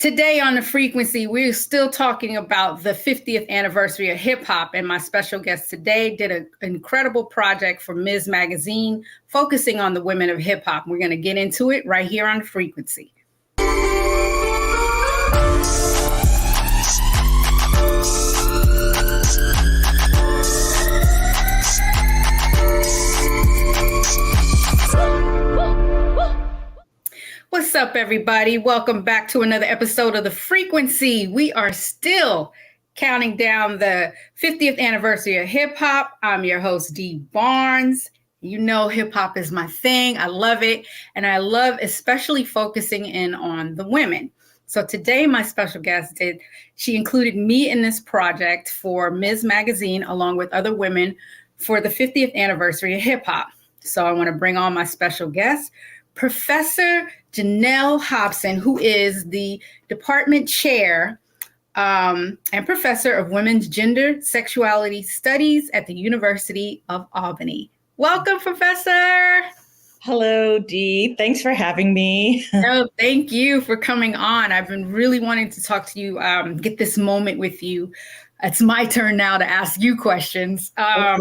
Today on The Frequency, we're still talking about the 50th anniversary of hip hop, and my special guest today did an incredible project for Ms. Magazine focusing on the women of hip hop. We're going to get into it right here on The Frequency. What's up, everybody? Welcome back to another episode of The Frequency. We are still counting down the 50th anniversary of hip hop. I'm your host, Dee Barnes. You know, hip hop is my thing. I love it. And I love especially focusing in on the women. So today, my special guest she included me in this project for Ms. Magazine, along with other women for the 50th anniversary of hip hop. So I want to bring on my special guest, Professor Janelle Hobson, who is the department chair and professor of women's gender sexuality studies at the University of Albany. Welcome, Professor. Hello, Dee. Thanks for having me. No, thank you for coming on. I've been really wanting to talk to you, get this moment with you. It's my turn now to ask you questions. Okay.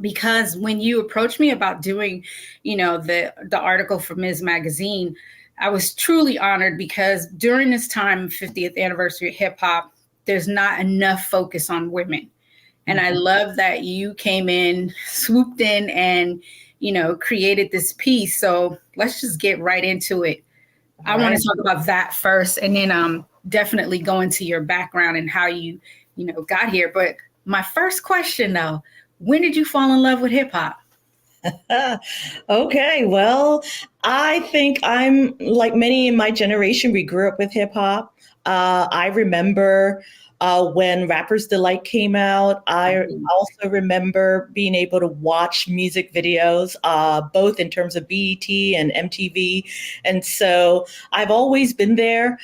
Because when you approached me about doing, the article for Ms. Magazine, I was truly honored because during this time, 50th anniversary of hip hop, there's not enough focus on women. And I love that you came in, swooped in and, created this piece. So let's just get right into it. I want to talk about that first and then definitely go into your background and how you, got here. But my first question, though, when did you fall in love with hip hop? Okay, well, I think I'm like many in my generation, we grew up with hip hop. I remember when Rapper's Delight came out. I also remember being able to watch music videos, both in terms of BET and MTV. And so I've always been there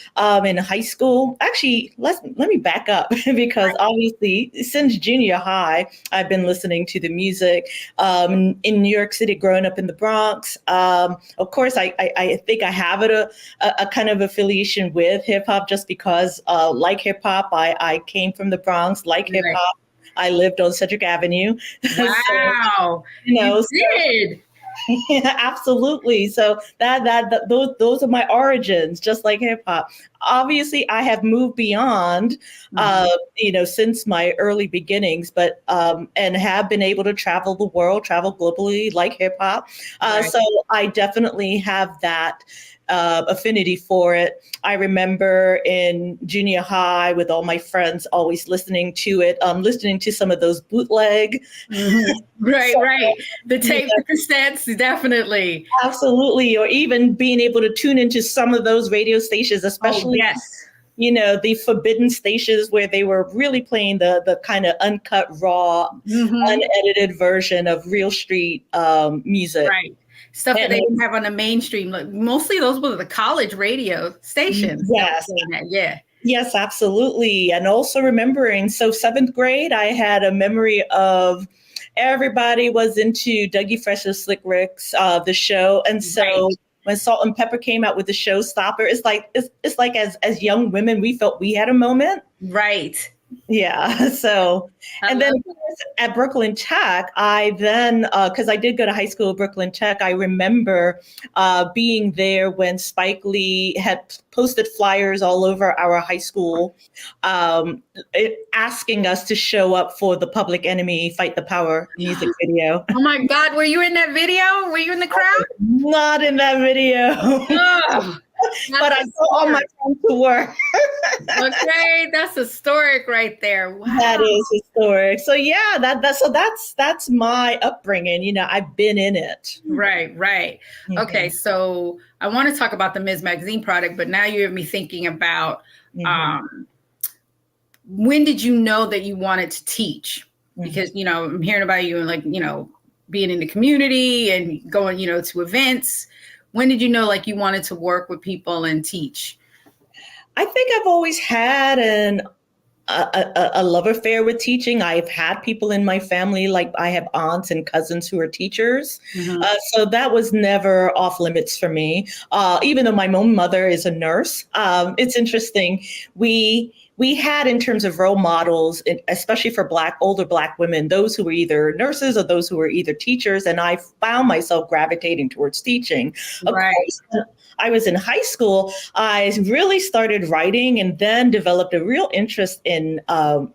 in high school. Actually, let me back up because obviously since junior high, I've been listening to the music in New York City, growing up in the Bronx. Of course, I think I have a kind of affiliation with hip hop just because like hip hop, I came from the Bronx, like hip hop. I lived on Cedric Avenue. Wow. So, you did. Yeah, absolutely. So those are my origins, just like hip hop. Obviously, I have moved beyond, since my early beginnings, but and have been able to travel the world, travel globally, like hip hop. So I definitely have that affinity for it. I remember in junior high with all my friends always listening to it, listening to some of those bootleg. Mm-hmm. Right. The tape, the cassettes, definitely. Absolutely. Or even being able to tune into some of those radio stations, especially, the forbidden stations where they were really playing the kind of uncut, raw, unedited version of real street music. Right. Stuff that they didn't have on the mainstream. Like, mostly those were the college radio stations. Yes. Yeah. Yes, absolutely. And also remembering, so 7th grade, I had a memory of everybody was into Dougie Fresh's Slick Rick's, the show. And so when Salt and Pepper came out with the Showstopper, it's like as young women, we felt we had a moment. Right. Yeah. So, and then at Brooklyn Tech, I then, because I did go to high school at Brooklyn Tech, I remember being there when Spike Lee had posted flyers all over our high school, asking us to show up for the Public Enemy Fight the Power music video. Oh my God, were you in that video? Were you in the crowd? Not in that video. Oh. But I saw all my friends to work. Okay, that's historic right there. Wow. That is historic. So yeah, that's my upbringing. I've been in it. Right. Mm-hmm. Okay, so I want to talk about the Ms. Magazine product, but now you have me thinking about when did you know that you wanted to teach? Because I'm hearing about you and being in the community and going to events. When did you know you wanted to work with people and teach? I think I've always had an a love affair with teaching. I've had people in my family, like I have aunts and cousins who are teachers. Mm-hmm. So that was never off limits for me. Even though my own mother is a nurse, it's interesting. We had, in terms of role models, especially for older Black women, those who were either nurses or those who were either teachers. And I found myself gravitating towards teaching. Right. Of course, I was in high school, I really started writing and then developed a real interest in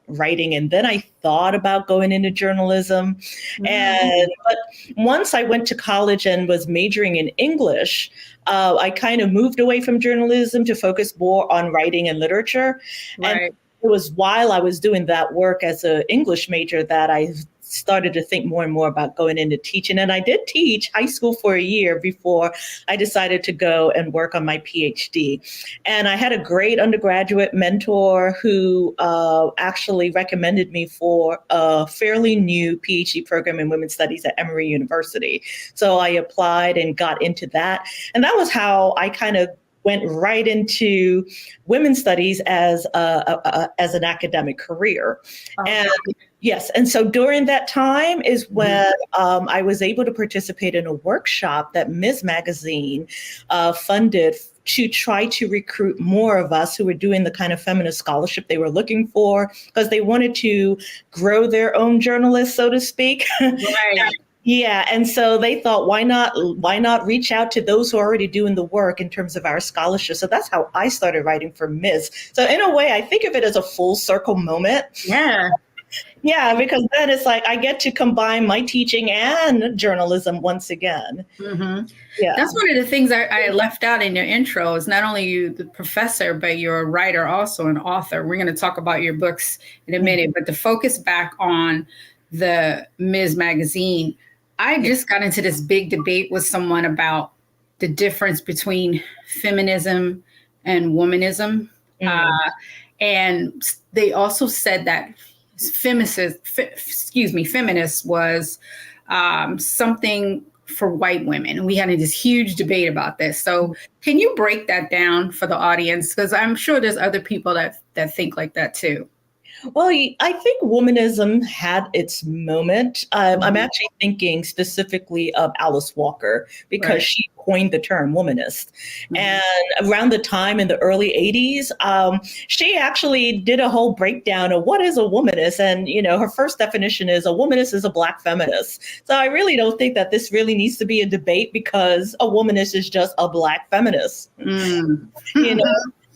writing. And then I thought about going into journalism. But once I went to college and was majoring in English, I kind of moved away from journalism to focus more on writing and literature. Right. And it was while I was doing that work as an English major that I started to think more and more about going into teaching. And I did teach high school for a year before I decided to go and work on my PhD. And I had a great undergraduate mentor who actually recommended me for a fairly new PhD program in women's studies at Emory University. So I applied and got into that. And that was how I kind of went right into women's studies as an academic career. Okay. And yes. And so during that time is when I was able to participate in a workshop that Ms. Magazine funded to try to recruit more of us who were doing the kind of feminist scholarship they were looking for, because they wanted to grow their own journalists, so to speak. Right. Yeah. And so they thought, why not reach out to those who are already doing the work in terms of our scholarship? So that's how I started writing for Ms. So in a way, I think of it as a full circle moment. Yeah. Yeah, because then it's like I get to combine my teaching and journalism once again. Mm-hmm. Yeah. That's one of the things I left out in your intro is not only you, the professor, but you're a writer, also an author. We're going to talk about your books in a minute, but to focus back on the Ms. Magazine, I just got into this big debate with someone about the difference between feminism and womanism. And they also said that feminist was something for white women. We had this huge debate about this. So can you break that down for the audience? Because I'm sure there's other people that think like that too. Well, I think womanism had its moment. I'm actually thinking specifically of Alice Walker because she coined the term womanist. And around the time in the early 80s, she actually did a whole breakdown of what is a womanist. And, her first definition is a womanist is a Black feminist. So I really don't think that this really needs to be a debate because a womanist is just a Black feminist.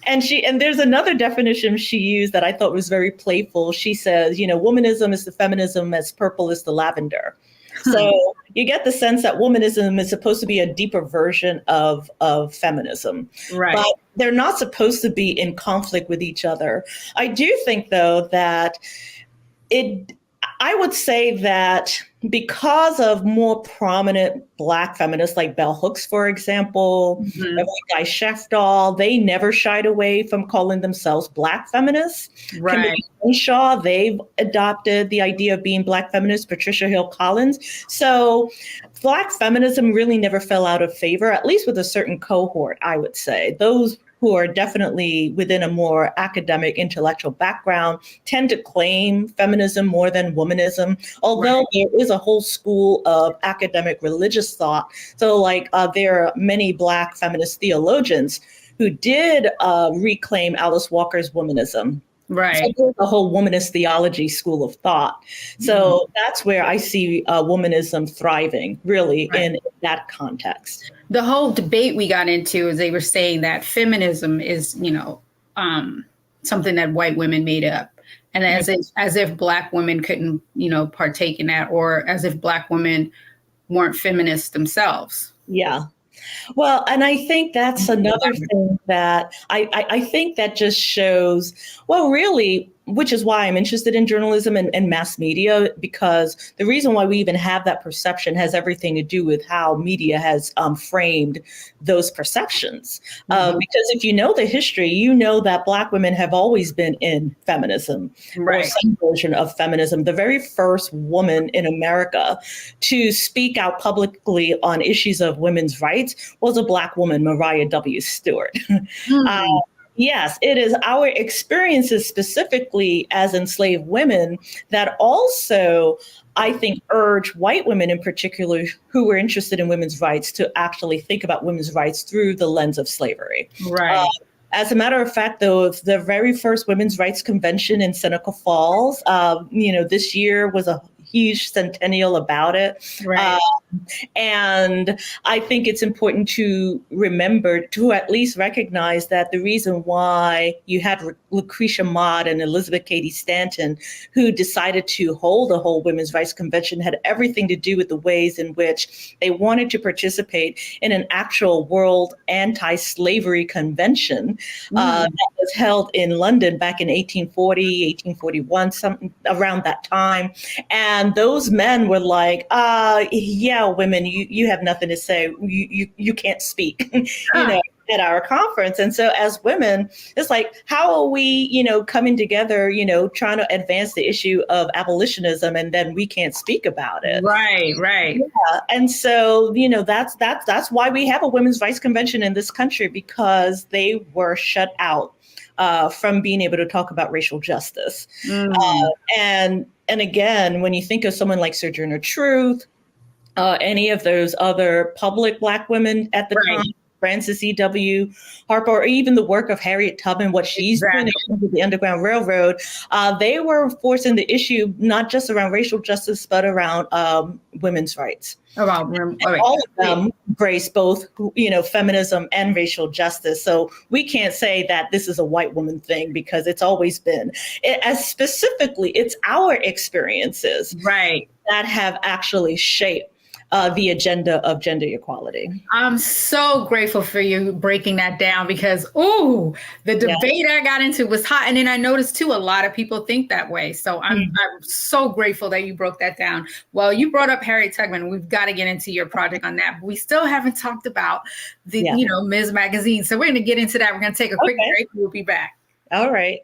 And there's another definition she used that I thought was very playful. She says, womanism is the feminism as purple is the lavender. So you get the sense that womanism is supposed to be a deeper version of feminism. Right. But they're not supposed to be in conflict with each other. I do think, though, that I would say that because of more prominent Black feminists like Bell Hooks, for example, Guy Sheftall, they never shied away from calling themselves Black feminists. Right. Kimberly Crenshaw, they've adopted the idea of being Black feminists. Patricia Hill Collins. So Black feminism really never fell out of favor, at least with a certain cohort, I would say. Those who are definitely within a more academic, intellectual background tend to claim feminism more than womanism, although there is a whole school of academic religious thought. So there are many Black feminist theologians who did reclaim Alice Walker's womanism. Right. So there's a whole womanist theology school of thought. So that's where I see womanism thriving, really, in that context. The whole debate we got into is they were saying that feminism is, something that white women made up. And as if Black women couldn't, partake in that, or as if Black women weren't feminists themselves. Yeah. Well, and I think that's another thing that I think that just shows, well, really, which is why I'm interested in journalism and mass media, because the reason why we even have that perception has everything to do with how media has framed those perceptions. Because if you know the history, you know that Black women have always been in feminism, or some version of feminism. The very first woman in America to speak out publicly on issues of women's rights was a Black woman, Mariah W. Stewart. Yes, it is our experiences specifically as enslaved women that also, I think, urge white women in particular who were interested in women's rights to actually think about women's rights through the lens of slavery. Right. As a matter of fact, though, the very first Women's Rights Convention in Seneca Falls, this year was a huge centennial about it. Right. And I think it's important to remember, to at least recognize that the reason why you had Lucretia Mott and Elizabeth Cady Stanton, who decided to hold a whole Women's Rights Convention, had everything to do with the ways in which they wanted to participate in an actual world anti-slavery convention that was held in London back in 1840, 1841, something around that time. And those men were like, yeah, women, you have nothing to say. You can't speak, at our conference. And so as women, it's like, how are we, coming together, trying to advance the issue of abolitionism, and then we can't speak about it. Right. Yeah. And so, that's why we have a Women's Rights Convention in this country, because they were shut out from being able to talk about racial justice. And again, when you think of someone like Sojourner Truth, any of those other public Black women at the time, Frances E.W. Harper, or even the work of Harriet Tubman, what she's doing with the Underground Railroad, they were forcing the issue not just around racial justice, but around women's rights. All of them embrace both, feminism and racial justice. So we can't say that this is a white woman thing, because it's always been. Specifically, it's our experiences that have actually shaped the agenda of gender equality. I'm so grateful for you breaking that down, because, the debate I got into was hot. And then I noticed, too, a lot of people think that way. So I'm so grateful that you broke that down. Well, you brought up Harriet Tubman. We've got to get into your project on that. But we still haven't talked about the, Ms. Magazine. So we're going to get into that. We're going to take a quick break. We'll be back. All right.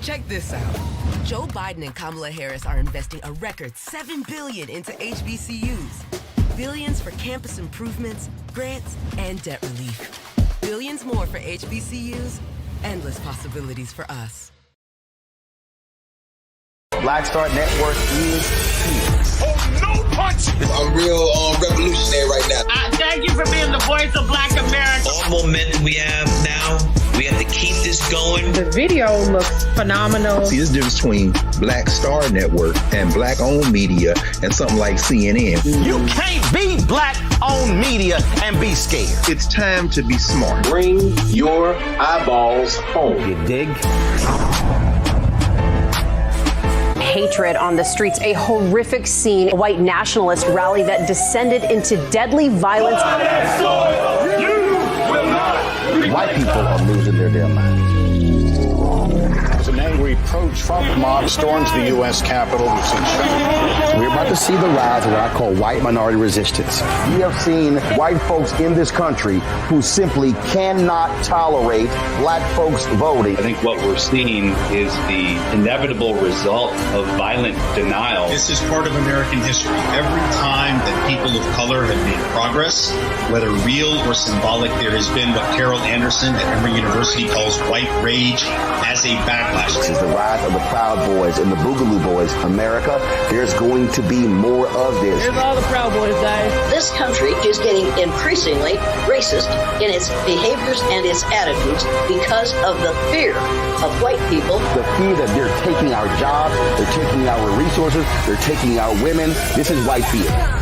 Check this out. Joe Biden and Kamala Harris are investing a record $7 billion into HBCUs. Billions for campus improvements, grants, and debt relief. Billions more for HBCUs. Endless possibilities for us. Black Star Network is here. Oh, no punch! I'm real revolutionary right now. Thank you for being the voice of Black America. All momentum we have now, we have to keep this going. The video looks phenomenal. See, there's a difference between Black Star Network and Black-owned media and something like CNN. You can't be Black-owned media and be scared. It's time to be smart. Bring your eyeballs home. You dig? Hatred on the streets, a horrific scene, a white nationalist rally that descended into deadly violence. White people are losing their damn minds. An angry pro-Trump mob storms the U.S. Capitol. We're about to see the rise of what I call white minority resistance. We have seen white folks in this country who simply cannot tolerate Black folks voting. I think what we're seeing is the inevitable result of violent denial. This is part of American history. Every time that people of color have made progress, whether real or symbolic, there has been what Carol Anderson at Emory University calls white rage as a backlash. This is the rise of the Proud Boys and the Boogaloo Boys. America, there's going to be more of this. Here's all the Proud Boys, guys. This country is getting increasingly racist in its behaviors and its attitudes because of the fear of white people. The fear that they're taking our jobs, they're taking our resources, they're taking our women. This is white fear.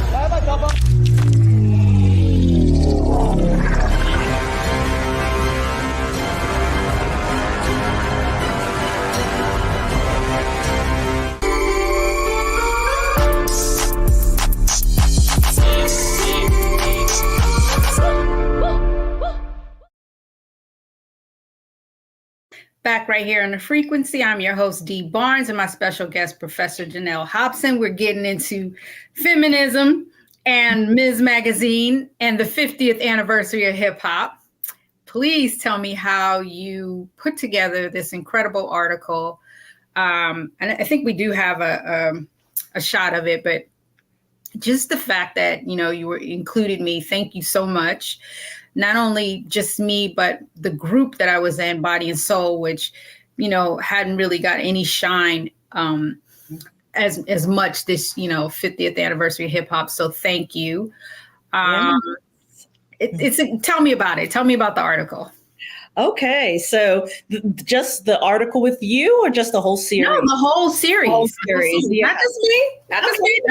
Back right here on The Frequency. I'm your host, Dee Barnes, and my special guest, Professor Janelle Hobson. We're getting into feminism and Ms. Magazine and the 50th anniversary of hip hop. Please tell me how you put together this incredible article And I think we do have a shot of it, but just the fact that, you included me, thank you so much. Not only just me, but the group that I was in, Body and Soul, which, hadn't really got any shine as much this, 50th anniversary of hip hop. So thank you. Tell me about it. Tell me about the article. Okay, so just the article with you, or just the whole series? No, the whole series. Yeah. Not just me. Not just me.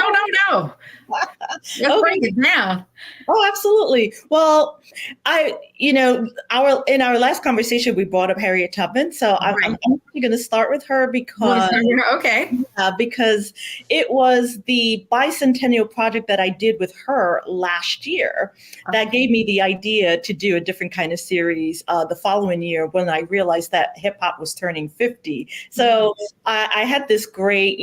No. Let's break it down. Oh, absolutely. Well, in our last conversation, we brought up Harriet Tubman. So I'm actually going to start with her because it was the bicentennial project that I did with her last year that gave me the idea to do a different kind of series the following year when I realized that hip hop was turning 50. So I had this great,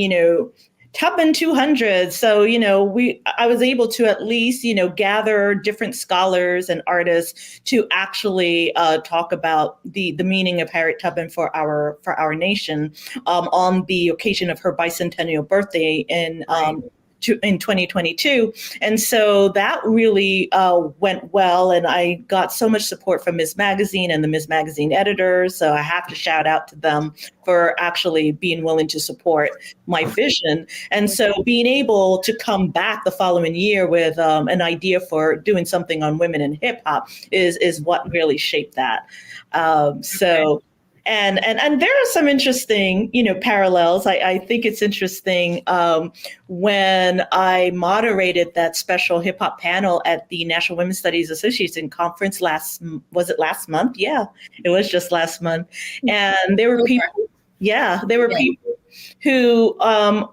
Tubman 200. So, I was able to at least, gather different scholars and artists to actually talk about the meaning of Harriet Tubman for our nation on the occasion of her bicentennial birthday in 2022. And so that really went well. And I got so much support from Ms. Magazine and the Ms. Magazine editors. So I have to shout out to them for actually being willing to support my vision. And so being able to come back the following year with an idea for doing something on women in hip hop is what really shaped that. And there are some interesting, parallels. I think it's interesting when I moderated that special hip hop panel at the National Women's Studies Association conference last month? Yeah, it was just last month. And there were people, people who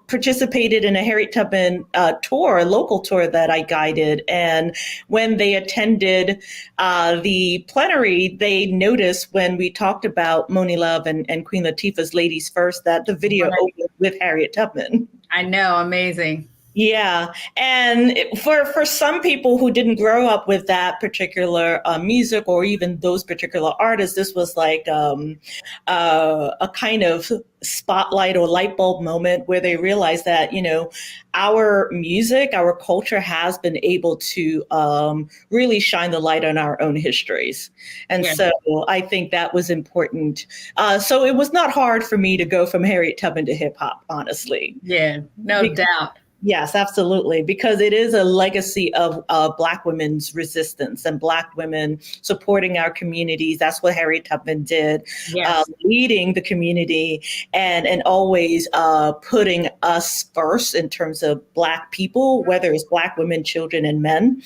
participated in a Harriet Tubman local tour that I guided. And when they attended the plenary, they noticed when we talked about Moni Love and Queen Latifah's Ladies First, that the video opened with Harriet Tubman. I know, amazing. Yeah. And for some people who didn't grow up with that particular music or even those particular artists, this was like a kind of spotlight or light bulb moment where they realized that, our music, our culture has been able to really shine the light on our own histories. And so I think that was important. So it was not hard for me to go from Harriet Tubman to hip hop, honestly. Yeah, no doubt. Yes, absolutely. Because it is a legacy of Black women's resistance and Black women supporting our communities. That's what Harriet Tubman did, leading the community and always putting us first in terms of Black people, whether it's Black women, children, and men.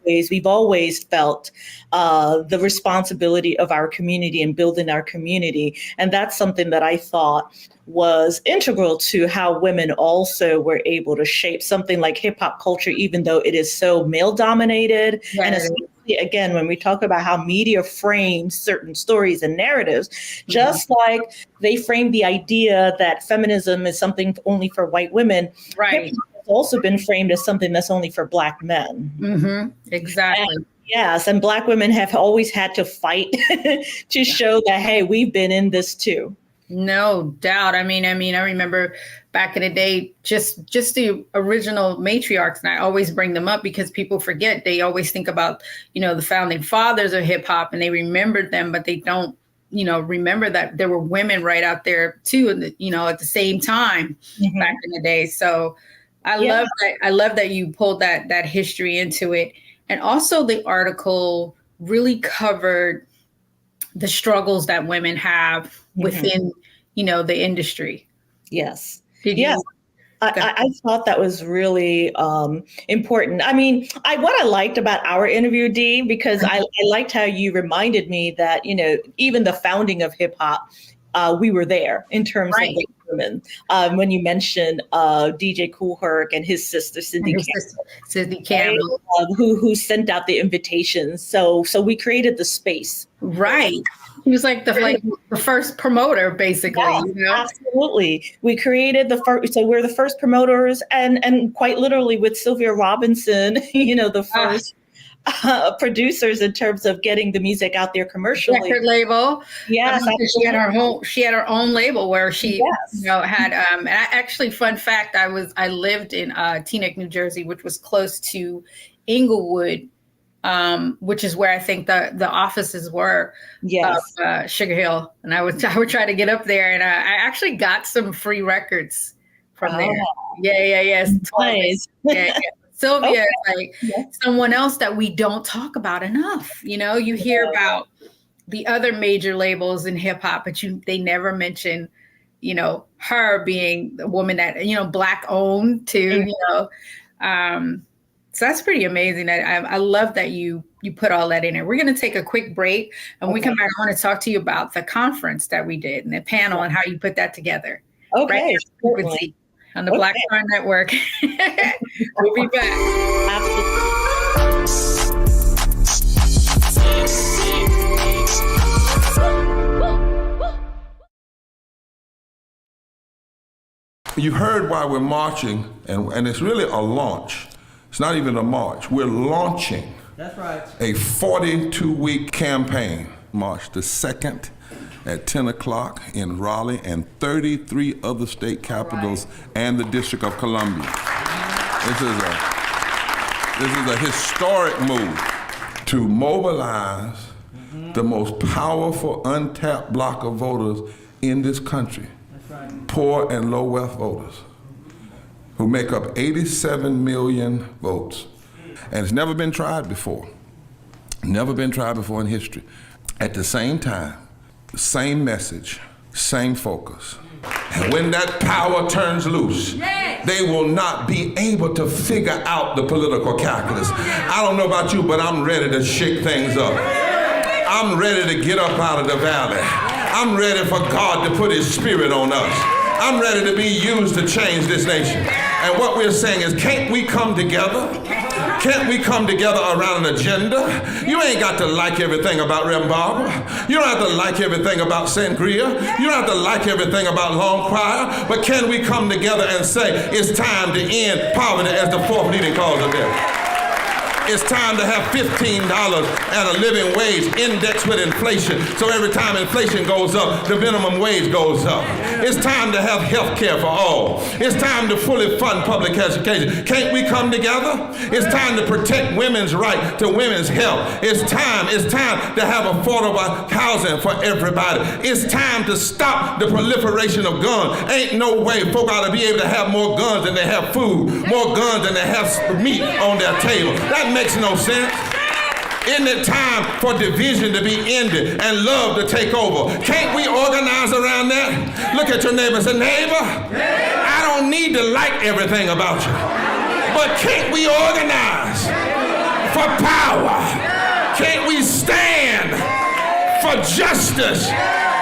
We've always felt the responsibility of our community and building our community. And that's something that I thought was integral to how women also were able to shape something like hip hop culture, even though it is so male dominated. And especially, again, when we talk about how media frames certain stories and narratives, just like they frame the idea that feminism is something only for white women, hip hop has also been framed as something that's only for Black men. Exactly. Yes, and Black women have always had to fight to show that, hey, we've been in this too. No doubt. I mean, I remember back in the day, just the original matriarchs, and I always bring them up because people forget. They always think about, the founding fathers of hip hop, and they remembered them, but they don't, remember that there were women right out there too, at the same time back in the day. So I love that. I love that you pulled that history into it, and also the article really covered the struggles that women have within, the industry. Yes. I thought that was really important. I mean, what I liked about our interview, Dee, because I liked how you reminded me that, even the founding of hip hop, we were there in terms of the women. When you mentioned DJ Kool Herc and his sister Cindy Campbell, who sent out the invitations. So we created the space. Right. He was like the first promoter, basically. Yeah, absolutely. We created the first. So we're the first promoters, and quite literally with Sylvia Robinson, the first producers in terms of getting the music out there commercially. Record label. Yes, she had her own label where she had and actually, fun fact, I lived in Teaneck, New Jersey, which was close to Inglewood, which is where I think the offices were of Sugar Hill, and I would try to get up there, and I actually got some free records from there. Yes, twice. Yeah. Sylvia is like someone else that we don't talk about enough. You hear about the other major labels in hip hop, but they never mention, her being the woman that, Black owned too, So that's pretty amazing. I love that you put all that in there. We're going to take a quick break, and when we come back, I want to talk to you about the conference that we did and the panel and how you put that together. Okay. Right on the Black Star Network. We'll be back. You heard why we're marching, and it's really a launch. It's not even a march. We're launching a 42-week campaign, March the 2nd at 10 o'clock in Raleigh and 33 other state capitals and the District of Columbia. This is a historic move to mobilize the most powerful untapped block of voters in this country, poor and low wealth voters, who make up 87 million votes. And it's never been tried before. Never been tried before in history. At the same time, same message, same focus. And when that power turns loose, they will not be able to figure out the political calculus. I don't know about you, but I'm ready to shake things up. I'm ready to get up out of the valley. I'm ready for God to put his spirit on us. I'm ready to be used to change this nation. And what we're saying is, can't we come together? Can't we come together around an agenda? You ain't got to like everything about Rem Barber. You don't have to like everything about Sangria. You don't have to like everything about Long Choir. But can we come together and say, it's time to end poverty as the fourth leading cause of death? It's time to have $15 and a living wage indexed with inflation. So every time inflation goes up, the minimum wage goes up. It's time to have health care for all. It's time to fully fund public education. Can't we come together? It's time to protect women's right to women's health. It's time to have affordable housing for everybody. It's time to stop the proliferation of guns. Ain't no way folk ought to be able to have more guns than they have food, more guns than they have meat on their table. That makes no sense. Isn't it time for division to be ended and love to take over? Can't we organize around that? Look at your neighbor and say, neighbor, I don't need to like everything about you, but can't we organize for power? Can't we stand for justice?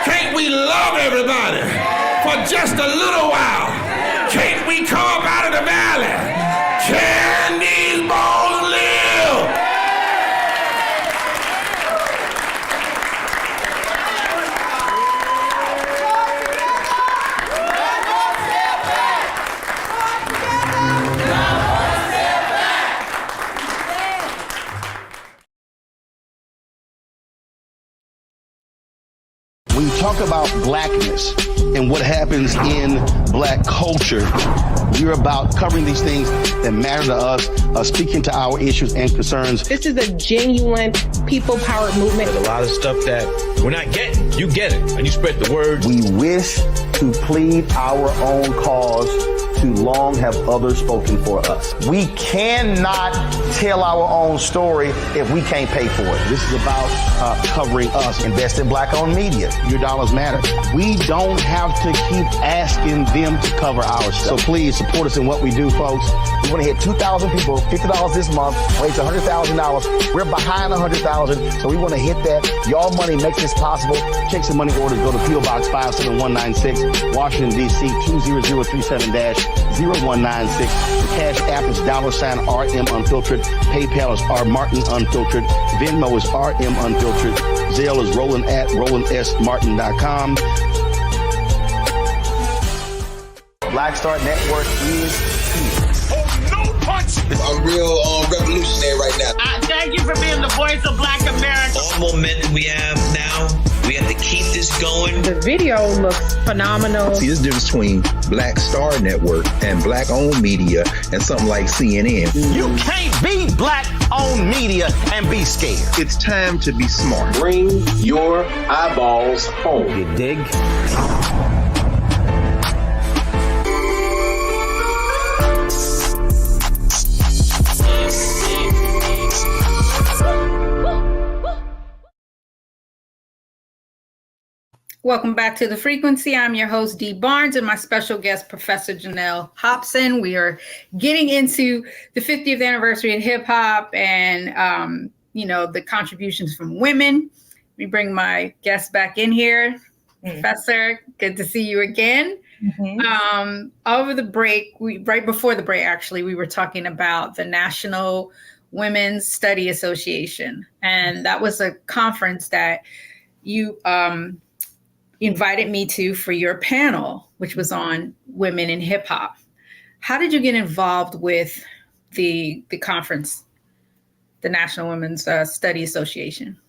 Can't we love everybody for just a little while? Can't we come up out of the valley? Can these bones live? When you talk about blackness and what happens in black culture, we're about covering these things that matter to us, speaking to our issues and concerns. This is a genuine people-powered movement. There's a lot of stuff that we're not getting. You get it, and you spread the word. We wish to plead our own cause. Too long have others spoken for us. We cannot tell our own story if we can't pay for it. This is about covering us. Invest in black-owned media. Your dollars matter. We don't have to keep asking them to cover our stuff. So please support us in what we do, folks. We want to hit 2,000 people, $50 this month, raise $100,000. We're behind 100,000, so we want to hit that. Y'all money makes this possible. Check some money orders. Go to P.O. Box 57196, Washington, D.C. 20037-0196. The Cash App is $RM Unfiltered. PayPal is R Martin Unfiltered. Venmo is RM Unfiltered. Zelle is Roland at RolandSMartin.com. Black Star Network is here. Oh, no punch! I'm real revolutionary right now. Thank you voice of Black America. All momentum we have now, we have to keep this going. The video looks phenomenal. See, there's a difference between Black Star Network and Black-owned media and something like CNN. You can't be Black-owned media and be scared. It's time to be smart. Bring your eyeballs home. You dig? Welcome back to The Frequency. I'm your host, Dee Barnes, and my special guest, Professor Janelle Hobson. We are getting into the 50th anniversary of hip hop and, the contributions from women. Let me bring my guest back in here. Professor, good to see you again. Over the break, right before the break, actually, we were talking about the National Women's Study Association. And that was a conference that you invited me to for your panel, which was on women in hip hop. How did you get involved with the conference, the National Women's Study Association?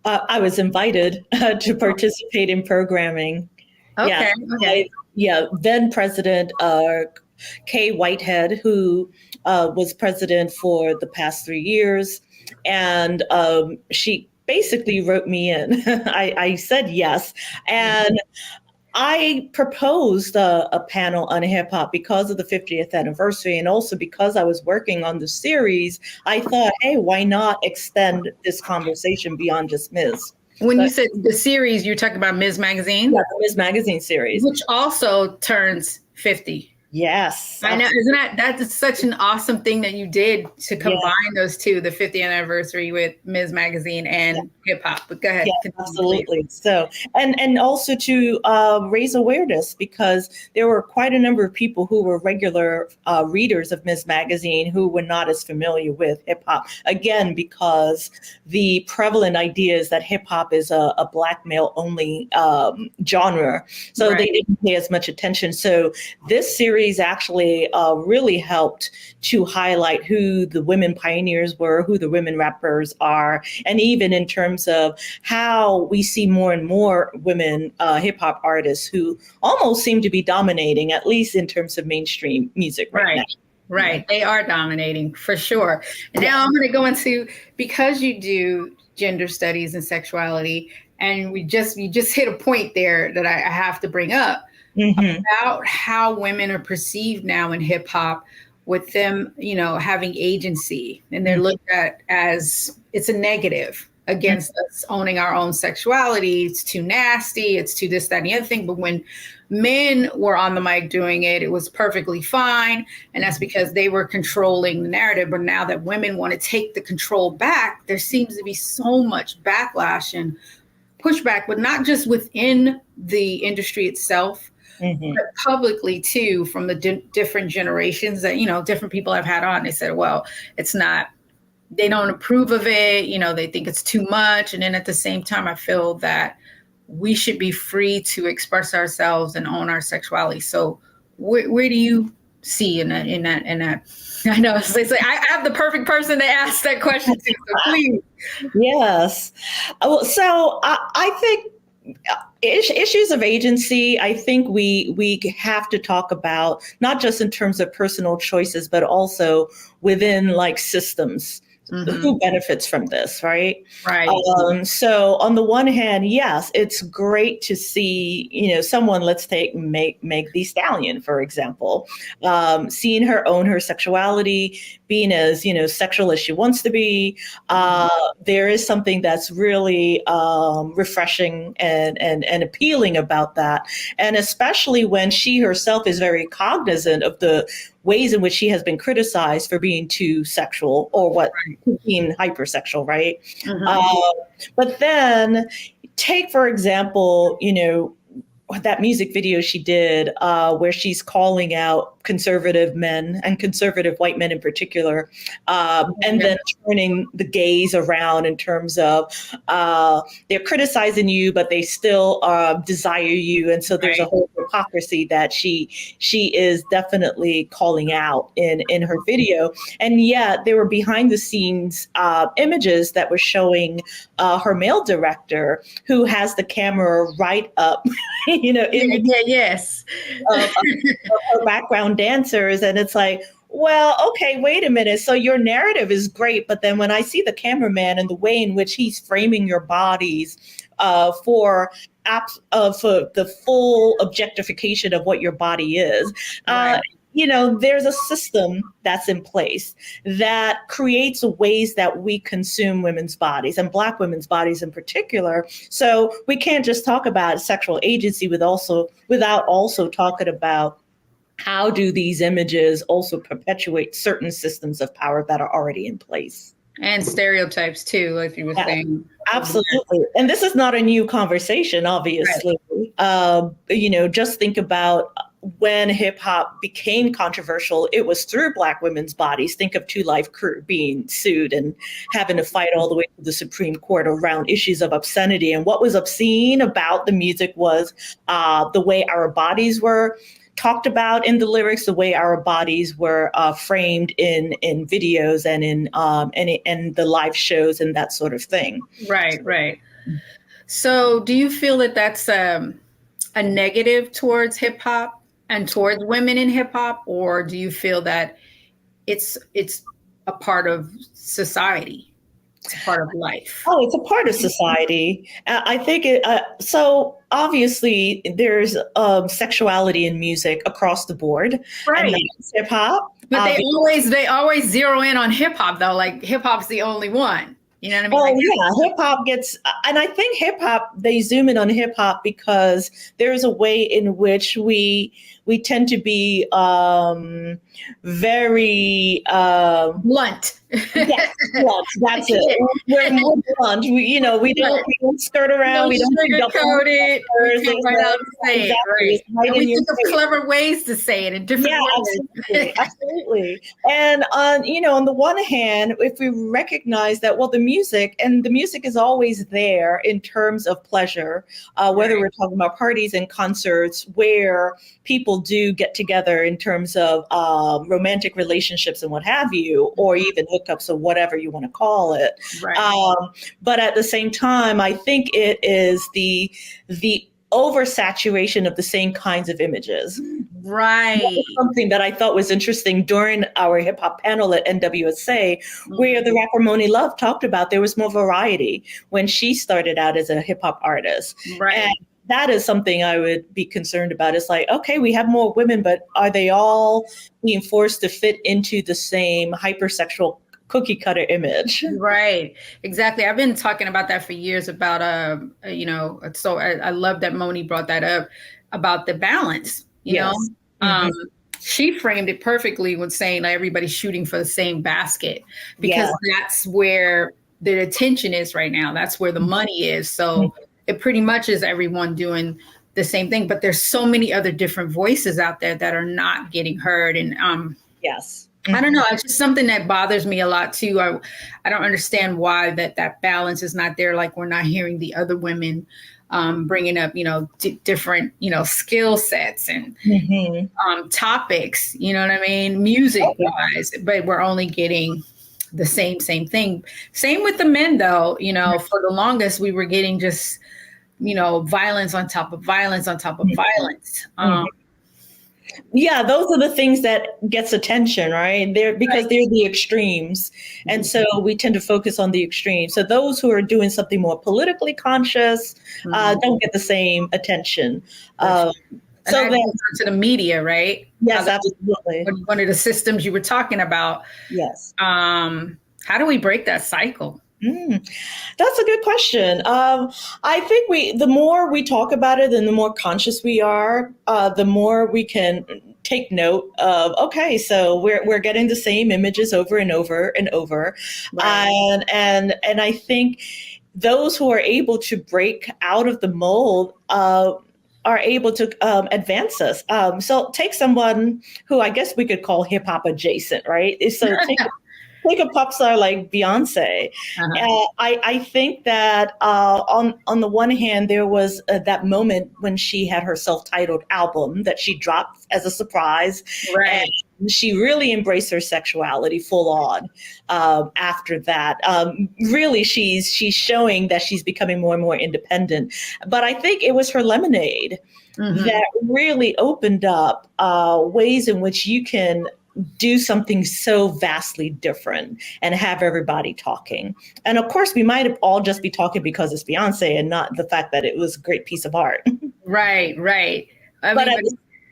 I was invited to participate in programming. Okay. Then President Kay Whitehead, who was president for the past 3 years, and she basically wrote me in. I said yes. And I proposed a panel on hip hop because of the 50th anniversary. And also because I was working on the series, I thought, hey, why not extend this conversation beyond just Ms. When you said the series, you're talking about Ms. Magazine? Yeah, the Ms. Magazine series. Which also turns 50. Yes. I know. Isn't that's such an awesome thing that you did to combine those two, the 50th anniversary with Ms. Magazine and hip hop. But go ahead. Yeah, absolutely. So, and also to raise awareness, because there were quite a number of people who were regular readers of Ms. Magazine who were not as familiar with hip hop. Again, because the prevalent idea is that hip hop is a Black male only genre. So they didn't pay as much attention. So this series actually really helped to highlight who the women pioneers were, who the women rappers are, and even in terms of how we see more and more women hip hop artists who almost seem to be dominating, at least in terms of mainstream music right now. Right. They are dominating for sure. And now I'm going to go into, because you do gender studies and sexuality, and you just hit a point there that I have to bring up. About how women are perceived now in hip hop, with them, having agency, and they're looked at as it's a negative against us owning our own sexuality. It's too nasty. It's too this, that, and the other thing. But when men were on the mic doing it, it was perfectly fine. And that's because they were controlling the narrative. But now that women want to take the control back, there seems to be so much backlash and pushback, but not just within the industry itself, but publicly too, from the different generations that, different people have had on. They said, well, it's not, they don't approve of it. They think it's too much. And then at the same time, I feel that we should be free to express ourselves and own our sexuality. So where do you see in that? I know it's like, I have the perfect person to ask that question to, so please. Yes. So I think issues of agency, I think we have to talk about, not just in terms of personal choices, but also within like systems. Who benefits from this, right? Right. So on the one hand, yes, it's great to see, someone, let's take Meg Thee Stallion, for example, seeing her own her sexuality, being as, sexual as she wants to be. There is something that's really refreshing and appealing about that. And especially when she herself is very cognizant of the ways in which she has been criticized for being too sexual or being hypersexual, right? But then take, for example, that music video she did where she's calling out conservative men and conservative white men in particular, and then turning the gaze around in terms of they're criticizing you, but they still desire you. And so there's a whole hypocrisy that she is definitely calling out in her video. And yet there were behind the scenes images that were showing her male director, who has the camera right up, yes, of her background dancers. And it's like, well, okay, wait a minute. So your narrative is great, but then when I see the cameraman and the way in which he's framing your bodies for the full objectification of what your body is, right. There's a system that's in place that creates ways that we consume women's bodies and Black women's bodies in particular. So we can't just talk about sexual agency without also talking about how do these images also perpetuate certain systems of power that are already in place. And stereotypes too, like you were saying. Absolutely. And this is not a new conversation, obviously. Right. Just think about when hip hop became controversial, it was through Black women's bodies. Think of 2 Live Crew being sued and having to fight all the way to the Supreme Court around issues of obscenity. And what was obscene about the music was the way our bodies were talked about in the lyrics, the way our bodies were framed in videos and in the live shows and that sort of thing. Right. So do you feel that that's a negative towards hip hop and towards women in hip hop, or do you feel that it's a part of society? It's a part of life. Oh, it's a part of society. I think so. Obviously, there's sexuality in music across the board, right? And hip hop. But they always zero in on hip hop though. Like hip hop's the only one. You know what I mean? Oh, yeah. Hip hop gets, and I think hip hop, they zoom in on hip hop because there's a way in which we tend to be very blunt. Yes, that's it. We're more blunt. We don't skirt around. We don't sugarcoat it. We come right out and say it. Right. And we think of clever ways to say it in different ways. Absolutely. And on the one hand, if we recognize that, well, the music is always there in terms of pleasure, whether we're talking about parties and concerts where people do get together in terms of romantic relationships and what have you, or even hookups or whatever you want to call it. Right. But at the same time, I think it is the oversaturation of the same kinds of images. Right. That was something that I thought was interesting during our hip hop panel at NWSA, where the rapper Moni Love talked about there was more variety when she started out as a hip hop artist. Right. And that is something I would be concerned about. It's like, okay, we have more women, but are they all being forced to fit into the same hypersexual cookie cutter image? Right. Exactly. I've been talking about that for years about, so I love that Moni brought that up about the balance, you know? She framed it perfectly when saying like everybody's shooting for the same basket because that's where the attention is right now. That's where the money is. So it pretty much is everyone doing the same thing, but there's so many other different voices out there that are not getting heard. And I don't know. It's just something that bothers me a lot too. I don't understand why that balance is not there. Like we're not hearing the other women bringing up, different, skill sets and topics, you know what I mean? Music wise, but we're only getting the same thing. Same with the men though, for the longest we were getting just, violence on top of violence on top of violence. Those are the things that gets attention, right? They're the extremes. And so we tend to focus on the extremes. So those who are doing something more politically conscious don't get the same attention. So that to the media, right? Yes, absolutely. One of the systems you were talking about. Yes. How do we break that cycle? That's a good question. I think the more we talk about it and the more conscious we are, the more we can take note of, okay, so we're getting the same images over and over and over. Right. And I think those who are able to break out of the mold are able to advance us. So take someone who I guess we could call hip hop adjacent, right? So take a pop star like Beyonce. I think that on the one hand, there was that moment when she had her self-titled album that she dropped as a surprise. Right. And she really embraced her sexuality full on after that. Really, she's showing that she's becoming more and more independent. But I think it was her Lemonade that really opened up ways in which you can do something so vastly different and have everybody talking. And of course, we might all just be talking because it's Beyonce and not the fact that it was a great piece of art. Right.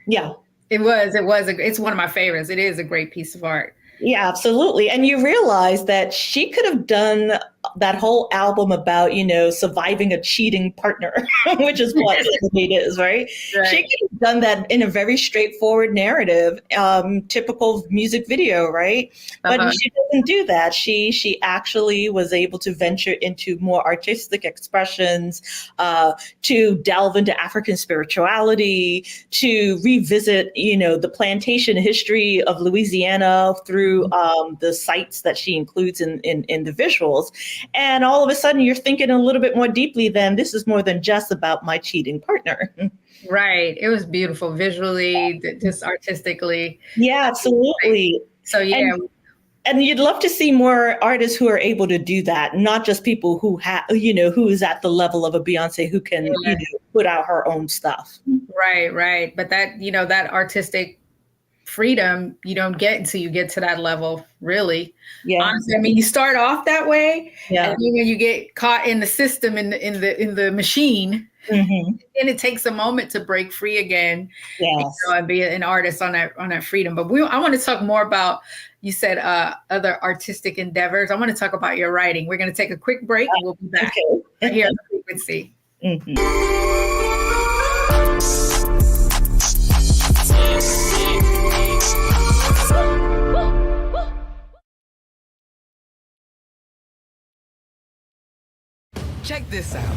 Yeah. It's one of my favorites. It is a great piece of art. Yeah, absolutely. And you realize that she could have done that whole album about, surviving a cheating partner, which is what it is, right? She could have done that in a very straightforward narrative, typical music video, right? But she didn't do that. She actually was able to venture into more artistic expressions, to delve into African spirituality, to revisit, the plantation history of Louisiana through the sites that she includes in the visuals. And all of a sudden you're thinking a little bit more deeply than this is more than just about my cheating partner. Right. It was beautiful visually, just artistically. Yeah, absolutely. So, yeah. And you'd love to see more artists who are able to do that, not just people who who is at the level of a Beyonce who can, put out her own stuff. Right. But that, that artistic freedom you don't get until you get to that level, really. Yeah. Honestly, I mean, you start off that way, yeah. And then when you get caught in the system, in the machine, and it takes a moment to break free again. Yes. And be an artist on that freedom. But I want to talk more about, you said other artistic endeavors. I want to talk about your writing. We're going to take a quick break and we'll be back right here on The Frequency. Check this out.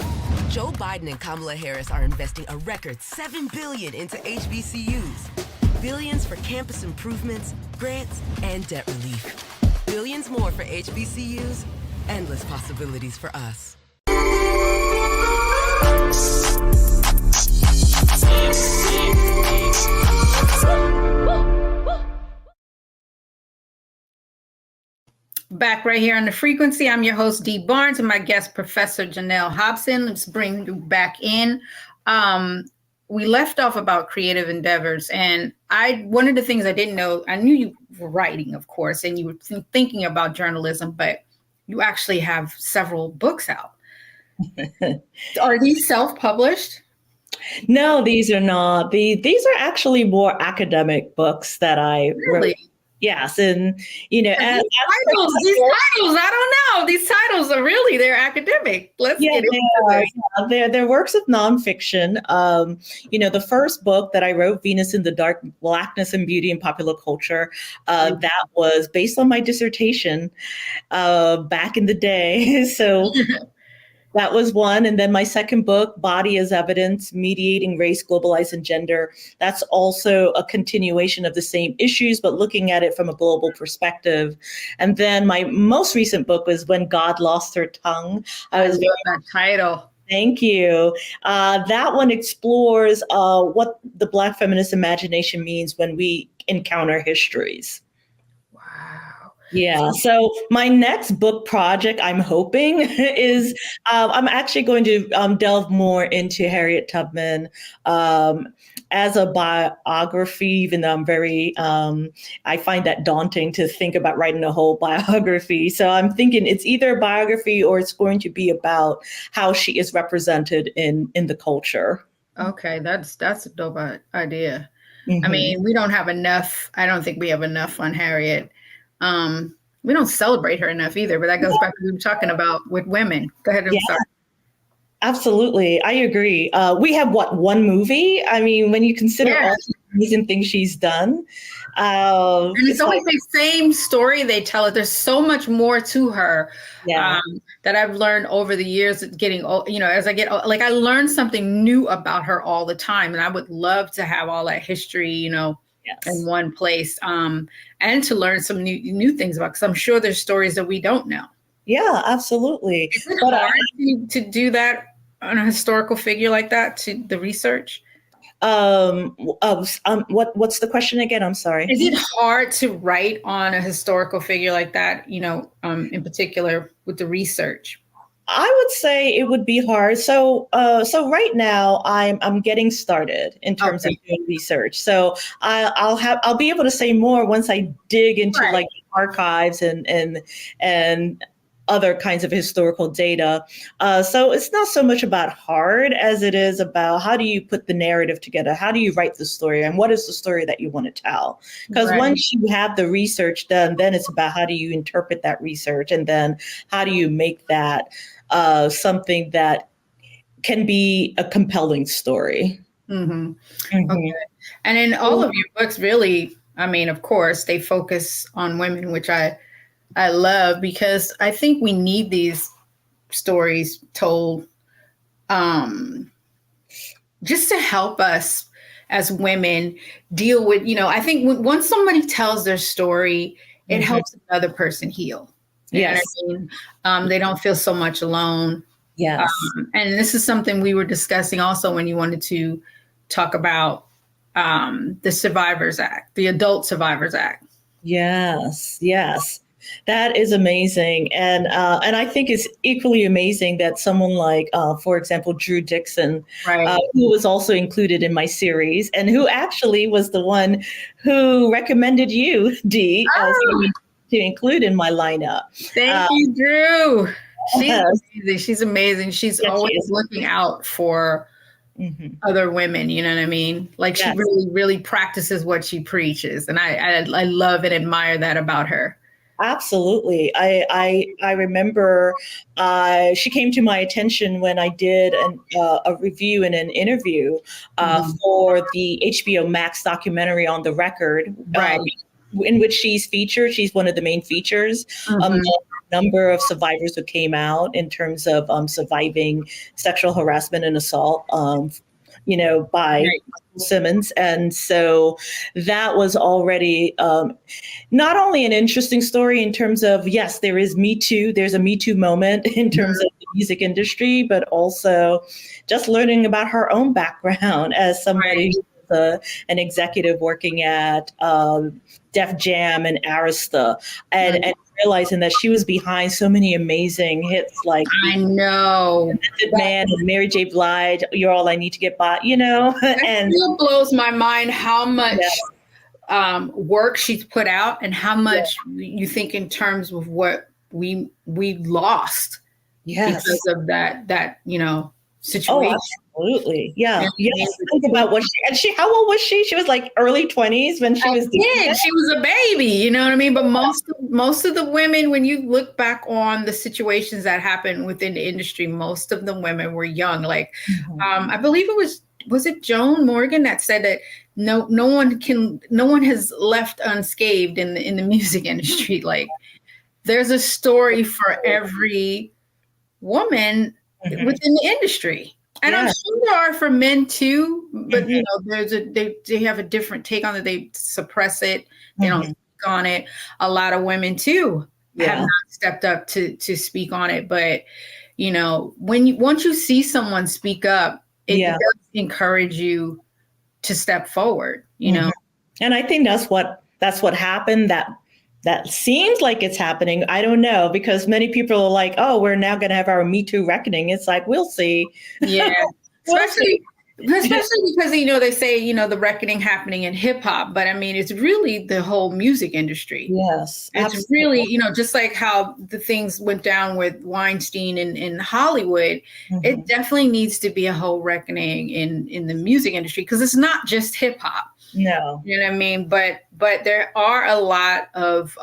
Joe Biden and Kamala Harris are investing a record $7 billion into HBCUs. Billions for campus improvements, grants, and debt relief. Billions more for HBCUs. Endless possibilities for us. Back right here on The Frequency. I'm your host, Dee Barnes, and my guest, Professor Janelle Hobson. Let's bring you back in. We left off about creative endeavors, and one of the things I didn't know, I knew you were writing, of course, and you were thinking about journalism, but you actually have several books out. Are these self-published? No, these are not. These are actually more academic books that I wrote. Yes, and these titles, I don't know. These titles are really, they're academic. Let's get into it. Yeah, they're works of nonfiction. The first book that I wrote, Venus in the Dark, Blackness and Beauty in Popular Culture, that was based on my dissertation back in the day. So that was one. And then my second book, Body as Evidence, Mediating Race, Globalized and Gender. That's also a continuation of the same issues, but looking at it from a global perspective. And then my most recent book was When God Lost Her Tongue. I love that title. Thank you. That one explores what the Black feminist imagination means when we encounter histories. Yeah. So my next book project, I'm hoping, is I'm actually going to delve more into Harriet Tubman as a biography, even though I'm very, I find that daunting to think about writing a whole biography. So I'm thinking it's either a biography or it's going to be about how she is represented in the culture. Okay, that's a dope idea. I mean, we don't have enough. I don't think we have enough on Harriet. We don't celebrate her enough either, but that goes back to what we were talking about with women. Go ahead. Sorry. Absolutely. I agree. We have one movie? I mean, when you consider all the amazing things she's done. And it's always the same story they tell it. There's so much more to her that I've learned over the years getting, as I get, like I learned something new about her all the time. And I would love to have all that history, in one place, and to learn some new things about, because I'm sure there's stories that we don't know. Yeah, absolutely. Is it hard to do that on a historical figure like that, to the research? What's the question again? I'm sorry. Is it hard to write on a historical figure like that, in particular with the research? I would say it would be hard. So right now I'm getting started in terms of doing research. So I'll be able to say more once I dig into like archives and other kinds of historical data. So it's not so much about hard as it is about how do you put the narrative together? How do you write the story? And what is the story that you want to tell? Because once you have the research done, then it's about how do you interpret that research? And then how do you make that something that can be a compelling story? Mm-hmm. Okay. And in all of your books, really, I mean, of course, they focus on women, which I love, because I think we need these stories told just to help us as women deal with, I think once somebody tells their story, it helps another person heal. Yes. They don't feel so much alone. Yes. And this is something we were discussing also when you wanted to talk about the Survivors Act, the Adult Survivors Act. Yes. That is amazing. And I think it's equally amazing that someone like, for example, Drew Dixon, who was also included in my series and who actually was the one who recommended you, Dee, to include in my lineup. Thank you, Drew. She's amazing. She's always looking out for other women. You know what I mean? Like she really, really practices what she preaches. And I love and admire that about her. Absolutely. I remember she came to my attention when I did a review and an interview for the HBO Max documentary On the Record, in which she's featured. She's one of the main features. A number of survivors who came out in terms of surviving sexual harassment and assault, by Simmons. And so that was already not only an interesting story in terms of, yes, there is Me Too, there's a Me Too moment in terms of the music industry, but also just learning about her own background as somebody who's an executive working at Def Jam and Arista, and realizing that she was behind so many amazing hits like I know Method Man and Mary J. Blige, You're All I Need to Get By, and it still blows my mind how much work she's put out and how much you think in terms of what we lost because of that situation. Oh, absolutely. Yeah. Yes. Think about how old was she? She was like early 20s when she was doing it. She was a baby, you know what I mean? But most of the women, when you look back on the situations that happened within the industry, most of the women were young. Like, I believe it was it Joan Morgan that said that no one has left unscathed in the music industry. Like, there's a story for every woman within the industry. And I'm sure there are for men too, but they have a different take on it. They suppress it. They don't speak on it. A lot of women too have not stepped up to speak on it. But once you see someone speak up, it does encourage you to step forward. And I think that's what happened. That seems like it's happening. I don't know, because many people are like, oh, we're now going to have our Me Too reckoning. It's like, we'll see. Yeah. Especially because, they say, the reckoning happening in hip hop, but I mean, it's really the whole music industry. Yes. It's absolutely. really, just like how the things went down with Weinstein in Hollywood, it definitely needs to be a whole reckoning in the music industry, because it's not just hip hop. No. You know what I mean? But there are a lot of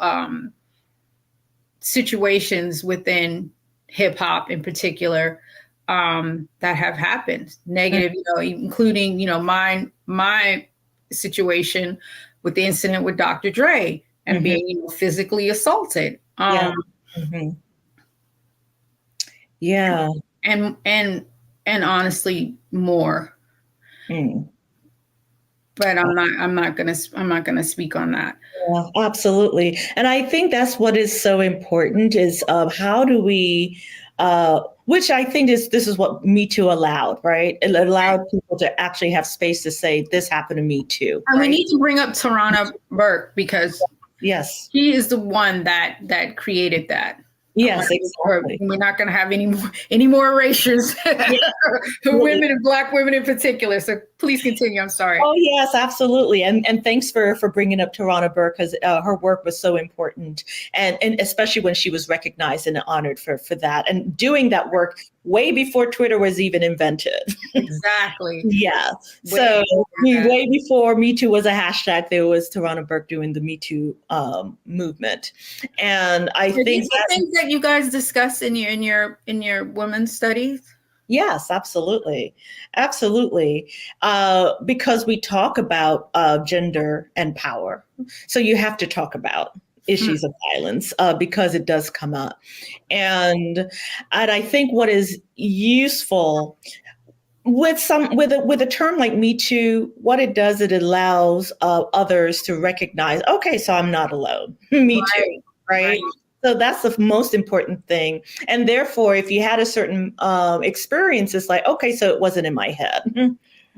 situations within hip hop in particular that have happened negative, including, my situation with the incident with Dr. Dre and being physically assaulted. And honestly more. but I'm not gonna speak on that. Yeah, absolutely. And I think that's what is so important is how do we, which I think this is what Me Too allowed, right? It allowed people to actually have space to say, this happened to me too. And right? we need to bring up Tarana Burke because yes, he is the one that created that. Yes, exactly. We're not going to have any more erasures, women and Black women in particular. So please continue. I'm sorry. Oh yes, absolutely. And thanks for bringing up Tarana Burke because her work was so important, and especially when she was recognized and honored for that, and doing that work way before Twitter was even invented. Exactly. Yeah. So way before Me Too was a hashtag, there was Tarana Burke doing the Me Too movement, and I think these are things that you guys discuss in your women's studies. Yes, absolutely. Absolutely. Because we talk about gender and power. So you have to talk about issues of violence because it does come up. And I think what is useful with a term like Me Too, what it does, it allows others to recognize, okay, so I'm not alone. Me too, right? So that's the most important thing. And therefore, if you had a certain experience, it's like, okay, so it wasn't in my head.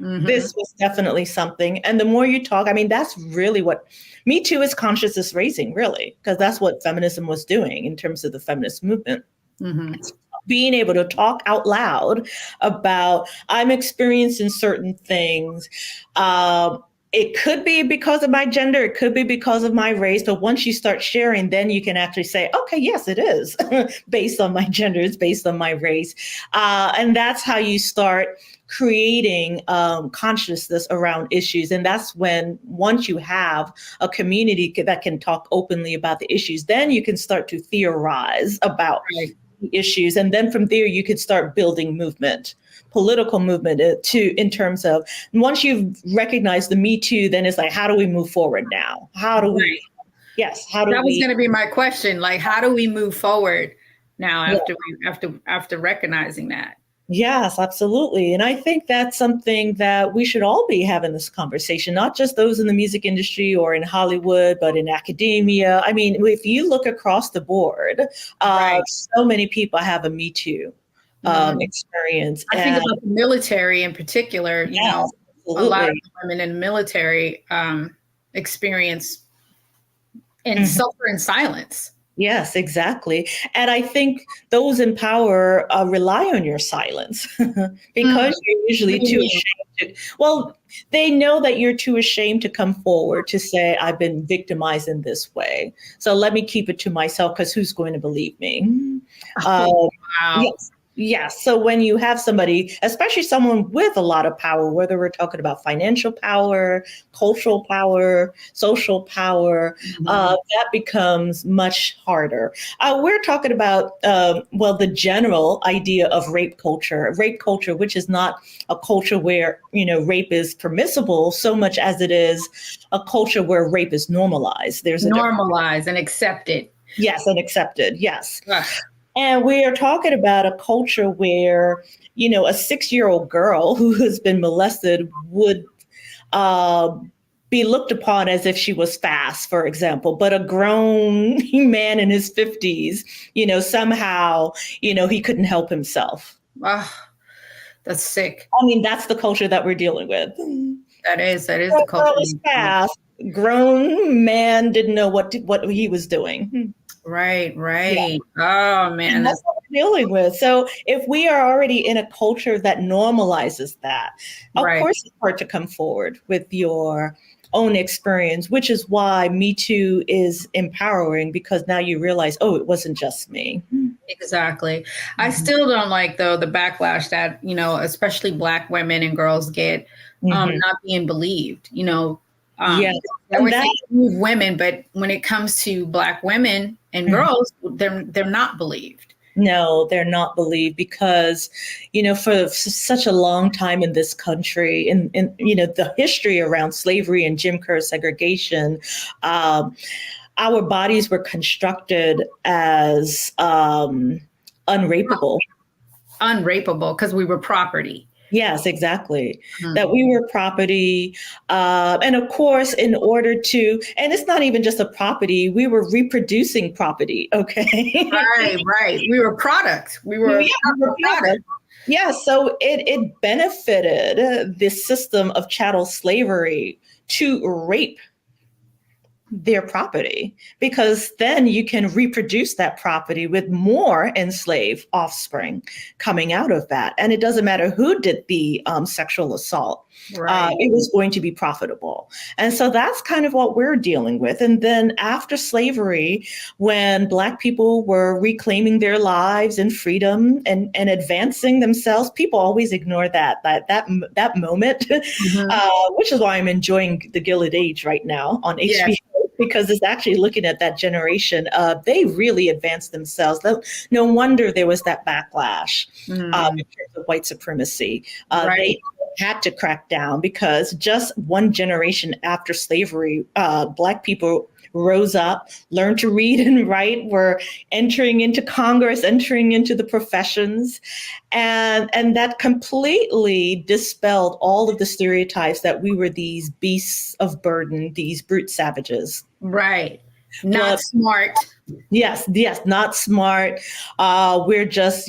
Mm-hmm. This was definitely something. And the more you talk, I mean, that's really what Me Too is consciousness raising, really, because that's what feminism was doing in terms of the feminist movement. Mm-hmm. Being able to talk out loud about, I'm experiencing certain things. It could be because of my gender, it could be because of my race, but once you start sharing, then you can actually say, okay, yes, it is based on my gender, it's based on my race. And that's how you start creating consciousness around issues. And that's when, once you have a community that can talk openly about the issues, then you can start to theorize about issues. And then from there, you could start building political movement in terms of, once you've recognized the Me Too, then it's like, how do we move forward now? How do we, how do we? That was going to be my question. Like, how do we move forward now after recognizing that? Yes, absolutely. And I think that's something that we should all be having this conversation, not just those in the music industry or in Hollywood, but in academia. I mean, if you look across the board, so many people have a Me Too experience. I think about the military in particular, you know, absolutely. A lot of women in the military experience and suffer in silence. Yes, exactly. And I think those in power rely on your silence because you're usually too ashamed they know that you're too ashamed to come forward to say, I've been victimized in this way. So let me keep it to myself because who's going to believe me? Wow. Yes. So when you have somebody, especially someone with a lot of power, whether we're talking about financial power, cultural power, social power, that becomes much harder. We're talking about, the general idea of rape culture, which is not a culture where, rape is permissible so much as it is a culture where rape is normalized. There's normalized and accepted. Yes, and accepted. Yes. And we are talking about a culture where, a 6-year-old girl who has been molested would be looked upon as if she was fast, for example, but a grown man in his 50s, somehow, he couldn't help himself. That's sick. I mean, that's the culture that we're dealing with. That is the culture. Was fast. Grown man didn't know what he was doing. Right. Yeah. Oh man, and that's what we're dealing with. So if we are already in a culture that normalizes that, of course it's hard to come forward with your own experience, which is why Me Too is empowering, because now you realize, oh, it wasn't just me. Exactly. I still don't like, though, the backlash that, especially Black women and girls get not being believed, women, but when it comes to Black women and girls, they're not believed. No, they're not believed because, for such a long time in this country, in the history around slavery and Jim Crow segregation, our bodies were constructed as unrapeable. Unrapeable because we were property. Yes, exactly. That we were property. And of course, in order to, and it's not even just a property, we were reproducing property. Okay. Right. We were products. We were product. Yeah. So it benefited the system of chattel slavery to rape their property, because then you can reproduce that property with more enslaved offspring coming out of that. And it doesn't matter who did the sexual assault. It was going to be profitable. And so that's kind of what we're dealing with. And then after slavery, when Black people were reclaiming their lives and freedom and advancing themselves, people always ignore that moment, which is why I'm enjoying The Gilded Age right now on HBO. Because it's actually looking at that generation. They really advanced themselves. No wonder there was that backlash in terms of white supremacy. They had to crack down because just one generation after slavery, Black people rose up, learned to read and write, were entering into Congress, entering into the professions. And that completely dispelled all of the stereotypes that we were these beasts of burden, these brute savages. Right. Not smart. Yes, not smart. We're just,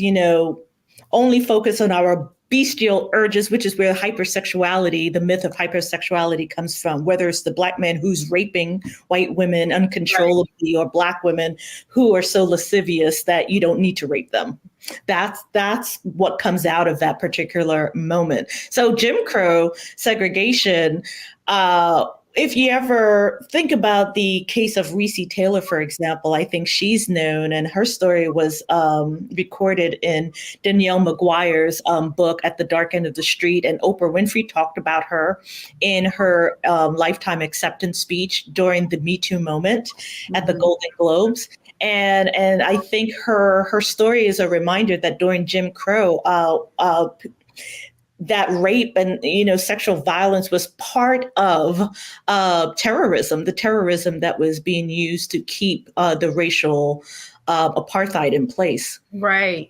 only focused on our bestial urges, which is where hypersexuality, the myth of hypersexuality comes from, whether it's the Black man who's raping white women uncontrollably or Black women who are so lascivious that you don't need to rape them. That's what comes out of that particular moment. So Jim Crow segregation, if you ever think about the case of Recy Taylor, for example, I think she's known, and her story was recorded in Danielle McGuire's book, At the Dark End of the Street. And Oprah Winfrey talked about her in her lifetime acceptance speech during the Me Too moment at the Golden Globes. And I think her story is a reminder that during Jim Crow, that rape and sexual violence was part of terrorism, the terrorism that was being used to keep the racial apartheid in place. Right.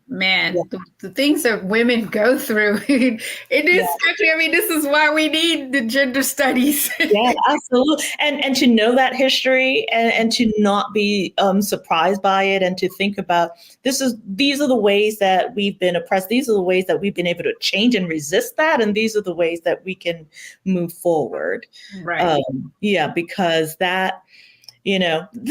Man, the things that women go through in this country. I mean, this is why we need the gender studies. Yeah, absolutely. And to know that history and to not be surprised by it, and to think about these are the ways that we've been oppressed. These are the ways that we've been able to change and resist that. And these are the ways that we can move forward. Right. Because that,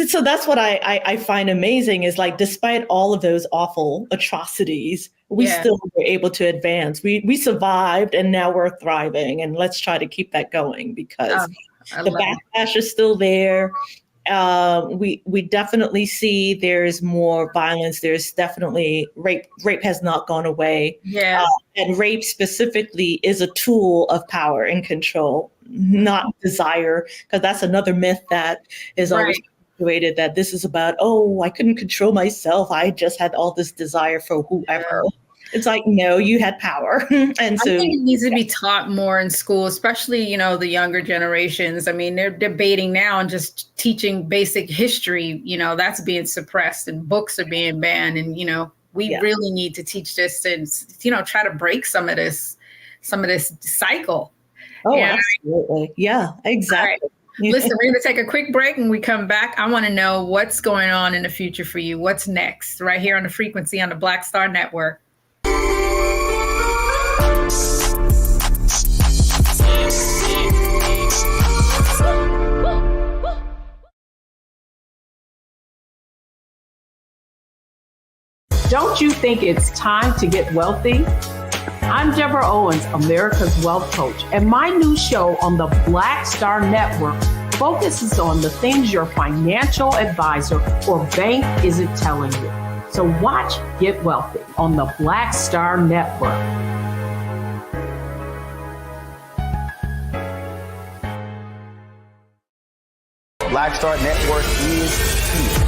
so that's what I find amazing is, like, despite all of those awful atrocities, we still were able to advance. We survived, and now we're thriving, and let's try to keep that going, because the backlash is still there. We definitely see there's more violence. There's definitely rape. Rape has not gone away. Yeah. And rape specifically is a tool of power and control, not desire, because that's another myth that is always perpetuated, that this is about, I couldn't control myself. I just had all this desire for whoever. It's like, no, you had power. And so I think it needs to be taught more in school, especially, the younger generations. I mean, they're debating now and just teaching basic history, that's being suppressed, and books are being banned. And, we really need to teach this and, try to break some of this cycle. Oh, absolutely. Yeah, exactly. Right. Listen, we're going to take a quick break. When we come back, I want to know what's going on in the future for you. What's next? Right here on The Frequency on the Black Star Network. Don't you think it's time to get wealthy? I'm Deborah Owens, America's Wealth Coach, and my new show on the Black Star Network focuses on the things your financial advisor or bank isn't telling you. So watch Get Wealthy on the Black Star Network. Black Star Network is here.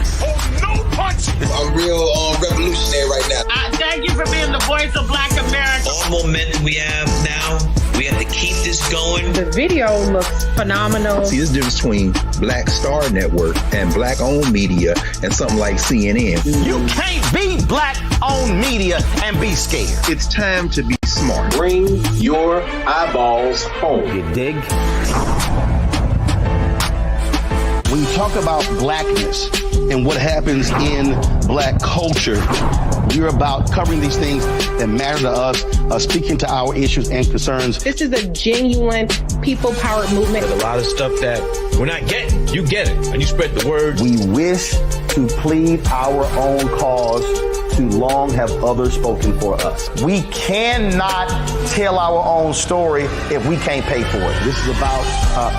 I'm real revolutionary right now. Thank you for being the voice of Black America. All momentum we have now, we have to keep this this going. The video looks phenomenal. See, there's a difference between Black Star Network and Black-owned media and something like CNN. You can't be Black-owned media and be scared. It's time to be smart. Bring your eyeballs home. You dig? When you talk about blackness and what happens in Black culture, we're about covering these things that matter to us, speaking to our issues and concerns. This is a genuine people-powered movement. There's a lot of stuff that we're not getting. You get it, and you spread the word. We wish to plead our own cause. Too long have others spoken for us. We cannot tell our own story if we can't pay for it. This is about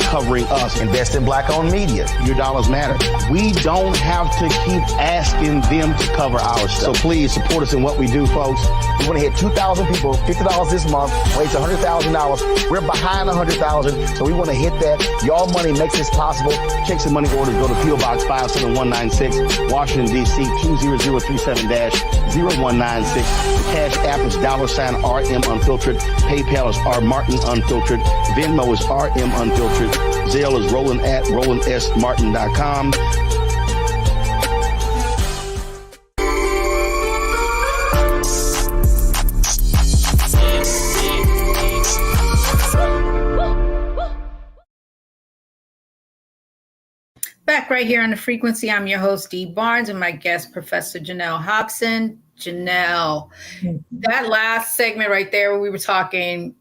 covering us. Invest in Black-owned media. Your dollars matter. We don't have to keep asking them to cover our stuff. So please support us in what we do, folks. We want to hit 2,000 people, $50 this month, raise $100,000. We're behind 100,000, so we want to hit that. Y'all money makes this possible. Check some money orders. Go to P.O. Box 57196, Washington, D.C. 20037-0196. The Cash App is $RM Unfiltered. PayPal is R Martin Unfiltered. Venmo is RM Unfiltered. Zelle is Roland at RolandSMartin.com. Back right here on The Frequency, I'm your host, Dee Barnes, and my guest, Professor Janelle Hobson. Janelle, that last segment right there where we were talking,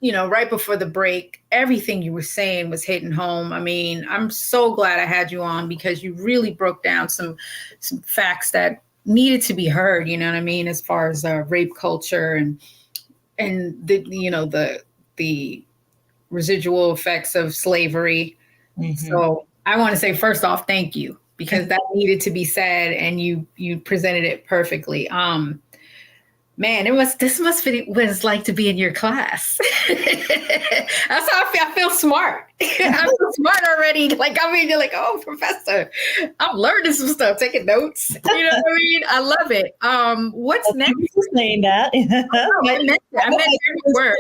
right before the break, everything you were saying was hitting home. I mean, I'm so glad I had you on because you really broke down some facts that needed to be heard, you know what I mean, as far as rape culture and the residual effects of slavery. Mm-hmm. So I want to say, first off, thank you, because that needed to be said and you presented it perfectly. Man, this must be what it's like to be in your class. That's how I feel. I feel smart. I feel smart already. You're like, oh, professor, I'm learning some stuff, taking notes. You know what I mean? I love it. What's next? Saying that. I meant every word.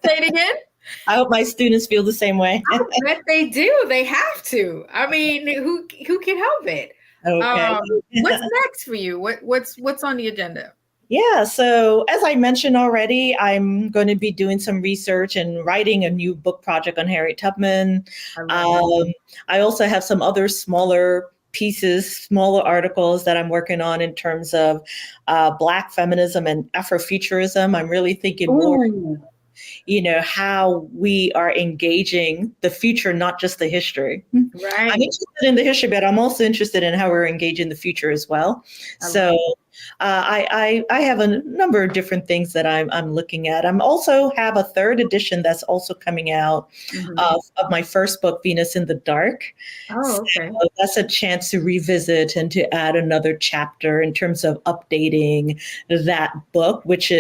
Say it again. I hope my students feel the same way. I bet they do. They have to. I mean, who can help it? Okay. What's next for you? What's on the agenda? Yeah. So as I mentioned already, I'm going to be doing some research and writing a new book project on Harriet Tubman. I also have some other smaller articles that I'm working on in terms of Black feminism and Afrofuturism. I'm really thinking more how we are engaging the future, not just the history. Right. I'm interested in the history, but I'm also interested in how we're engaging the future as well. I have a number of different things that I'm looking at. I'm also have a third edition that's also coming out of my first book, Venus in the Dark. Oh, okay. So that's a chance to revisit and to add another chapter in terms of updating that book, which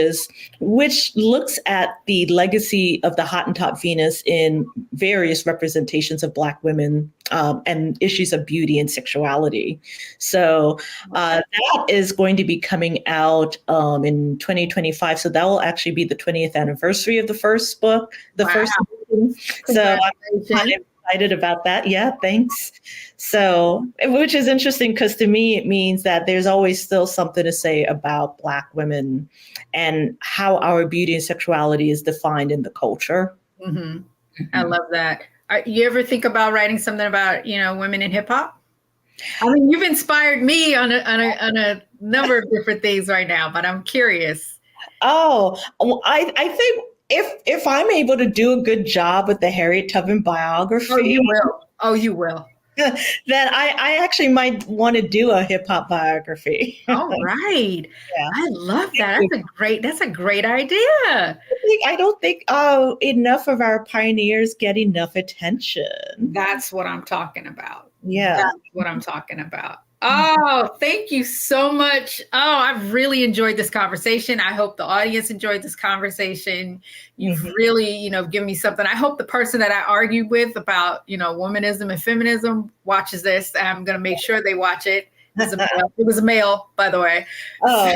looks at the legacy of the Hottentot Venus in various representations of Black women and issues of beauty and sexuality. So that is going to be coming out in 2025. So that will actually be the 20th anniversary of the first book, first edition. So I'm kind of excited about that. Yeah, thanks. So, which is interesting because to me, it means that there's always still something to say about Black women and how our beauty and sexuality is defined in the culture. Mm-hmm. I love that. You ever think about writing something about, women in hip hop? I mean, you've inspired me on a number of different things right now, but I'm curious. Oh, I think if I'm able to do a good job with the Harriet Tubman biography, you will. Then I actually might want to do a hip hop biography. All right. Yeah. I love that. That's a great idea. I don't think enough of our pioneers get enough attention. That's what I'm talking about. Yeah. That's what I'm talking about. Oh, thank you so much. Oh, I've really enjoyed this conversation. I hope the audience enjoyed this conversation. You've really, given me something. I hope the person that I argued with about, womanism and feminism watches this. I'm going to make sure they watch it It was a male, by the way. Oh.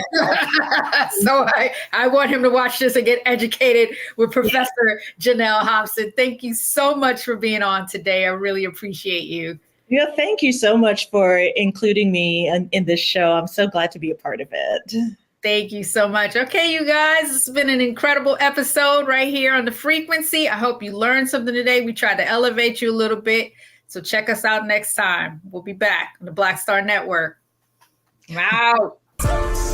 So I want him to watch this and get educated with Professor Janelle Hobson. Thank you so much for being on today. I really appreciate you. Yeah, thank you so much for including me in this show. I'm so glad to be a part of it. Thank you so much. Okay, you guys, it's been an incredible episode right here on The Frequency. I hope you learned something today. We tried to elevate you a little bit. So check us out next time. We'll be back on the Black Star Network. I'm out.